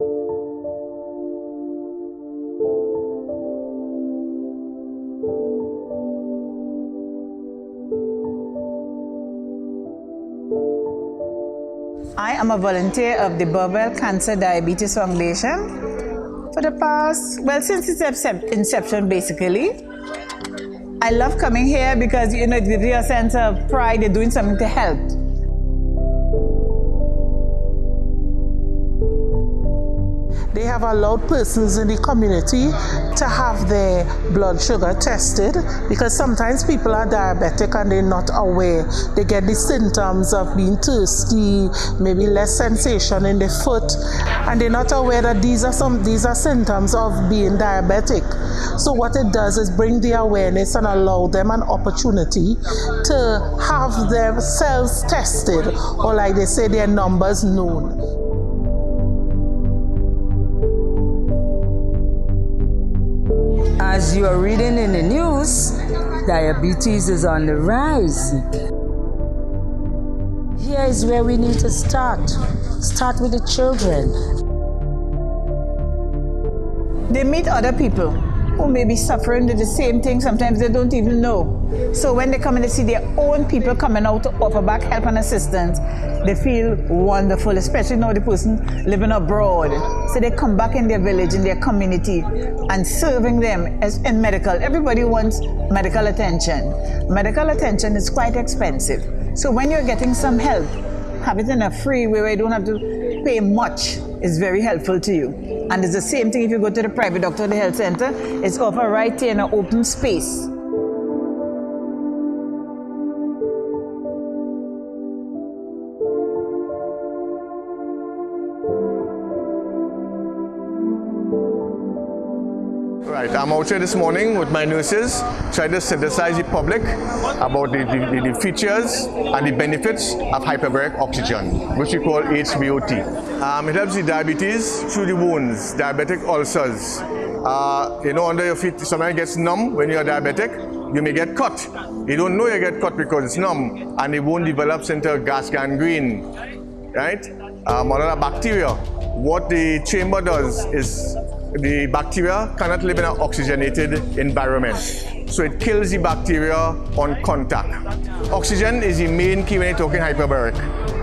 I am a volunteer of the Bowel Cancer Diabetes Foundation for the past, well, since its inception basically. I love coming here because, you know, it gives you a sense of pride, you're doing something to help. They have allowed persons in the community to have their blood sugar tested because sometimes people are diabetic and they're not aware. They get the symptoms of being thirsty, maybe less sensation in the foot, and they're not aware that these are symptoms of being diabetic. So what it does is bring the awareness and allow them an opportunity to have themselves tested, or like they say, their numbers known. As you are reading in the news, diabetes is on the rise. Here is where we need to start. Start with the children. They meet other people who may be suffering with the same thing. Sometimes they don't even know. So when they come and they see their own people coming out to offer back help and assistance, they feel wonderful, especially now the person living abroad. So they come back in their village, in their community, and serving them as in medical. Everybody wants medical attention. Medical attention is quite expensive. So when you're getting some help, have it in a free way where you don't have to pay much is very helpful to you. And it's the same thing if you go to the private doctor or the health center, it's offered right there in an open space. Right, I'm out here this morning with my nurses, trying to synthesize the public about the features and the benefits of hyperbaric oxygen, which we call HBOT. It helps the diabetes through the wounds, diabetic ulcers. You know, under your feet, sometimes it gets numb when you're diabetic. You may get cut. You don't know you get cut because it's numb, and the wound develops into gas gangrene, right? Another bacteria. What the chamber does is the bacteria cannot live in an oxygenated environment. So it kills the bacteria on contact. Oxygen is the main key when you're talking hyperbaric.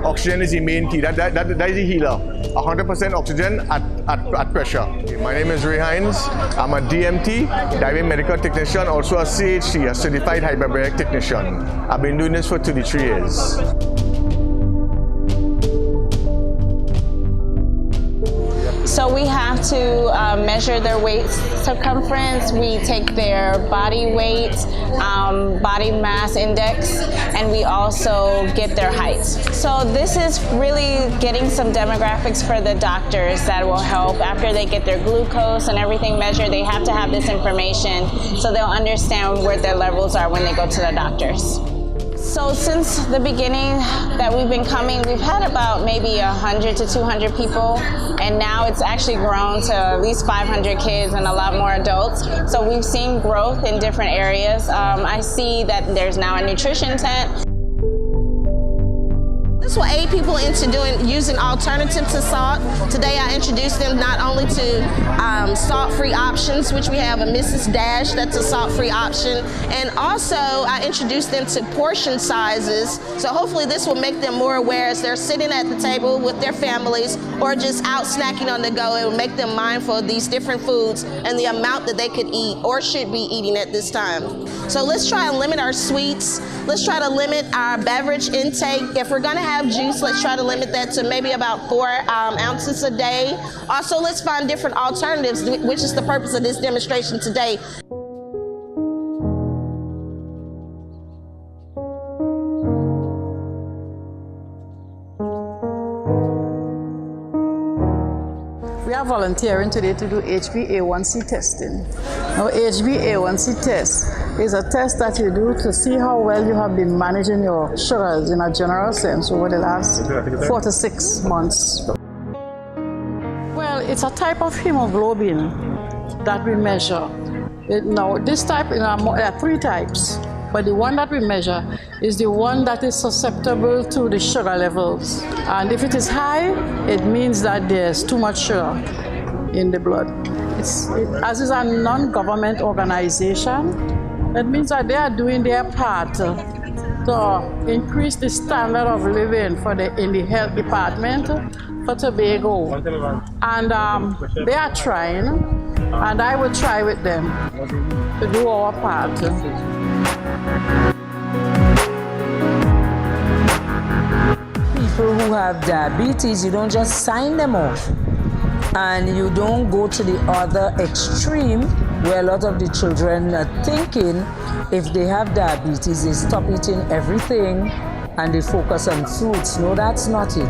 Oxygen is the main key. That is the healer. 100% oxygen at pressure. My name is Ray Hines. I'm a DMT, diving medical technician, also a CHT, a certified hyperbaric technician. I've been doing this for 23 years. So we have to measure their waist circumference, we take their body weight, body mass index, and we also get their height. So this is really getting some demographics for the doctors that will help after they get their glucose and everything measured. They have to have this information so they'll understand where their levels are when they go to the doctors. So since the beginning that we've been coming, we've had about maybe 100 to 200 people, and now it's actually grown to at least 500 kids and a lot more adults. So we've seen growth in different areas. I see that there's now a nutrition tent. This will aid people into using alternatives to salt. Today I introduced them not only to salt-free options, which we have a Mrs. Dash, that's a salt-free option, and also I introduced them to portion sizes. So hopefully this will make them more aware as they're sitting at the table with their families or just out snacking on the go. It will make them mindful of these different foods and the amount that they could eat or should be eating at this time. So let's try and limit our sweets. Let's try to limit our beverage intake. If we're gonna have juice, let's try to limit that to maybe about 4 ounces a day. Also, let's find different alternatives, which is the purpose of this demonstration today. We are volunteering today to do HbA1c testing. Now, HbA1c test is a test that you do to see how well you have been managing your sugars in a general sense over the last 4 to 6 months. Well, it's a type of hemoglobin that we measure. Now, this type, there are 3 types. but the one that we measure is the one that is susceptible to the sugar levels. And if it is high, it means that there's too much sugar in the blood. As is a non-government organization, it means that they are doing their part to increase the standard of living in the health department for Tobago. And they are trying, and I will try with them to do our part. People who have diabetes, you don't just sign them off. And you don't go to the other extreme where a lot of the children are thinking if they have diabetes, they stop eating everything and they focus on fruits. No, that's not it.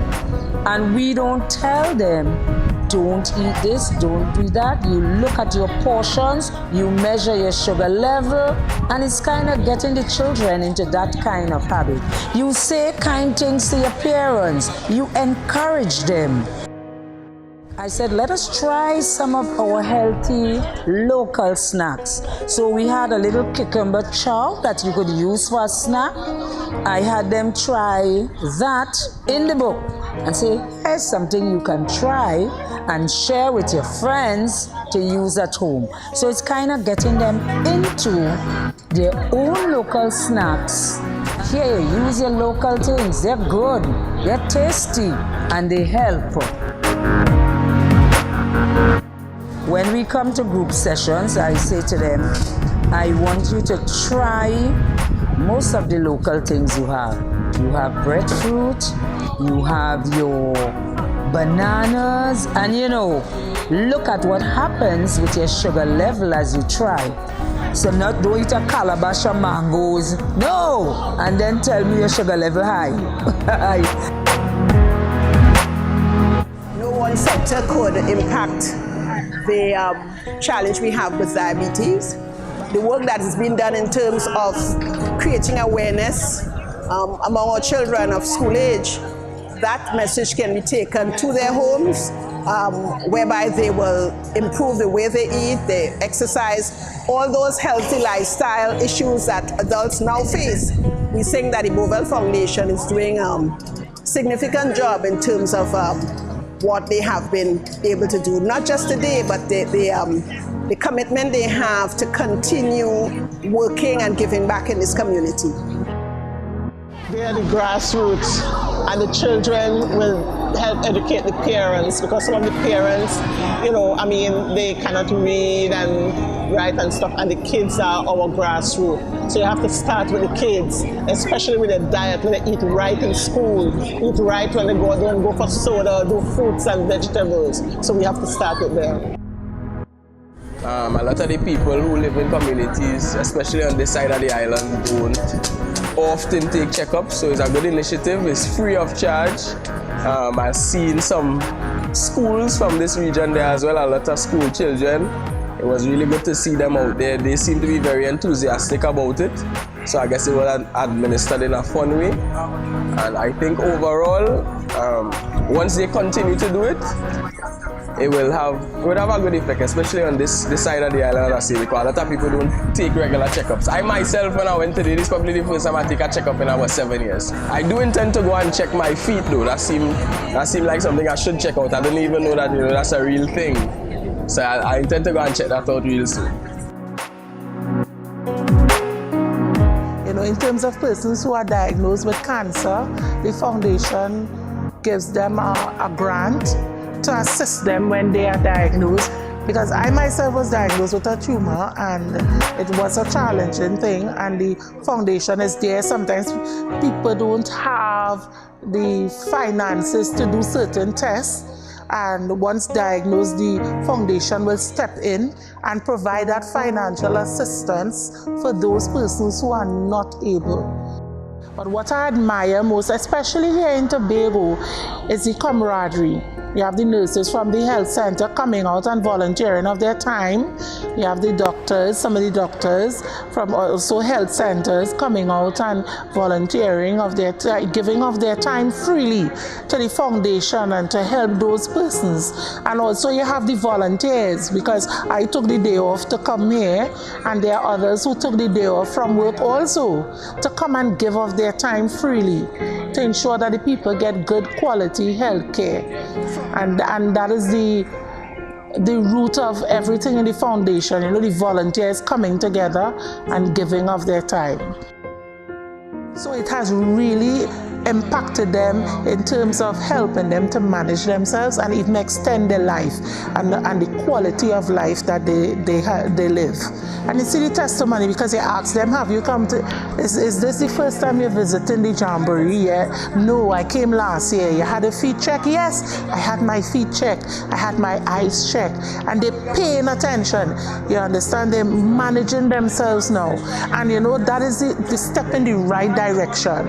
And we don't tell them, don't eat this, don't do that. You look at your portions, you measure your sugar level, and it's kind of getting the children into that kind of habit. You say kind things to your parents, you encourage them. I said, let us try some of our healthy local snacks. So we had a little cucumber chow that you could use for a snack. I had them try that in the book and say, here's something you can try and share with your friends to use at home. So it's kind of getting them into their own local snacks. Here, use your local things. They're good, they're tasty, and they help. When we come to group sessions, I say to them, I want you to try most of the local things you have. You have breadfruit, you have your bananas, and look at what happens with your sugar level as you try. So don't eat a calabash of mangoes, no, and then tell me your sugar level high. No one sector could impact the challenge we have with diabetes. The work that has been done in terms of creating awareness among our children of school age, that message can be taken to their homes, whereby they will improve the way they eat, they exercise, all those healthy lifestyle issues that adults now face. We think that the Bovell Foundation is doing a significant job in terms of what they have been able to do, not just today, but the commitment they have to continue working and giving back in this community. They are the grassroots, and the children will help educate the parents, because some of the parents, they cannot read and write and stuff, and the kids are our grassroots. So you have to start with the kids, especially with their diet, when they eat right in school, eat right when they don't go for soda, do fruits and vegetables. So we have to start with them. A lot of the people who live in communities, especially on this side of the island, don't often take checkups, so it's a good initiative. It's free of charge. I've seen some schools from this region there as well, a lot of school children. It was really good to see them out there. They seem to be very enthusiastic about it. So I guess it was administered in a fun way. And I think overall, once they continue to do it, it will have a good effect, especially on this side of the island, I say, because a lot of people don't take regular checkups. I myself, when I went today, this is probably the first time I take a checkup in about 7 years. I do intend to go and check my feet though. That seemed like something I should check out. I didn't even know that that's a real thing. So I intend to go and check that out real soon. In terms of persons who are diagnosed with cancer, the foundation gives them a grant to assist them when they are diagnosed, because I myself was diagnosed with a tumor and it was a challenging thing, and the foundation is there. Sometimes people don't have the finances to do certain tests, and once diagnosed, the foundation will step in and provide that financial assistance for those persons who are not able. But what I admire most, especially here in Tobago, is the camaraderie. You have the nurses from the health center coming out and volunteering of their time. You have the doctors, some of the doctors from also health centers coming out and volunteering of their giving of their time freely to the foundation and to help those persons. And also you have the volunteers, because I took the day off to come here, and there are others who took the day off from work also to come and give of their time freely to ensure that the people get good quality health care. And that is the root of everything in the foundation, you know, the volunteers coming together and giving of their time. So it has really impacted them in terms of helping them to manage themselves and even extend their life and the quality of life that they live. And you see the testimony, because you ask them, have you come to, is this the first time you're visiting the Jamboree? Yeah. No, I came last year. You had a feet check? Yes, I had my feet checked. I had my eyes checked. And they're paying attention. You understand? They're managing themselves now. And you know, that is the step in the right direction.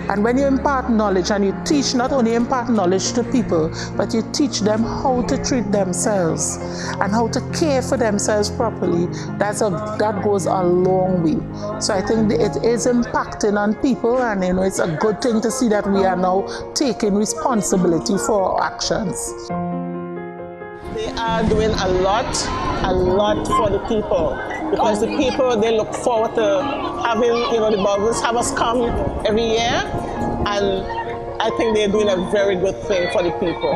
And when you impart knowledge and you teach, not only impart knowledge to people, but you teach them how to treat themselves and how to care for themselves properly, that goes a long way. So I think it is impacting on people, and you know, it's a good thing to see that we are now taking responsibility for our actions. They are doing a lot for the people, because the people, they look forward to having, you know, the Bubbles have us come every year, and I think they're doing a very good thing for the people.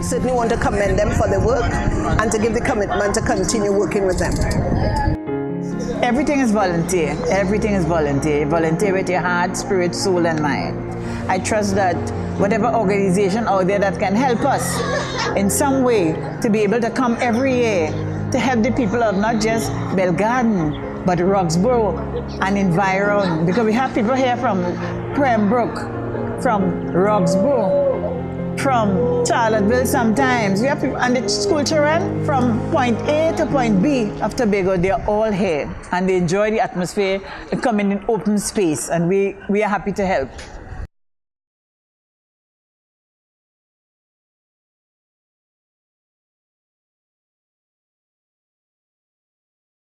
Certainly want to commend them for their work and to give the commitment to continue working with them. Everything is volunteer. Everything is volunteer. Volunteer with your heart, spirit, soul, and mind. I trust that whatever organization out there that can help us in some way to be able to come every year to help the people of not just Belgarden, but Roxborough and environ, because we have people here from Pembroke, from Roxborough, from Charlottesville sometimes. We have people, and the school children from point A to point B of Tobago, they're all here and they enjoy the atmosphere and come in an open space, and we are happy to help.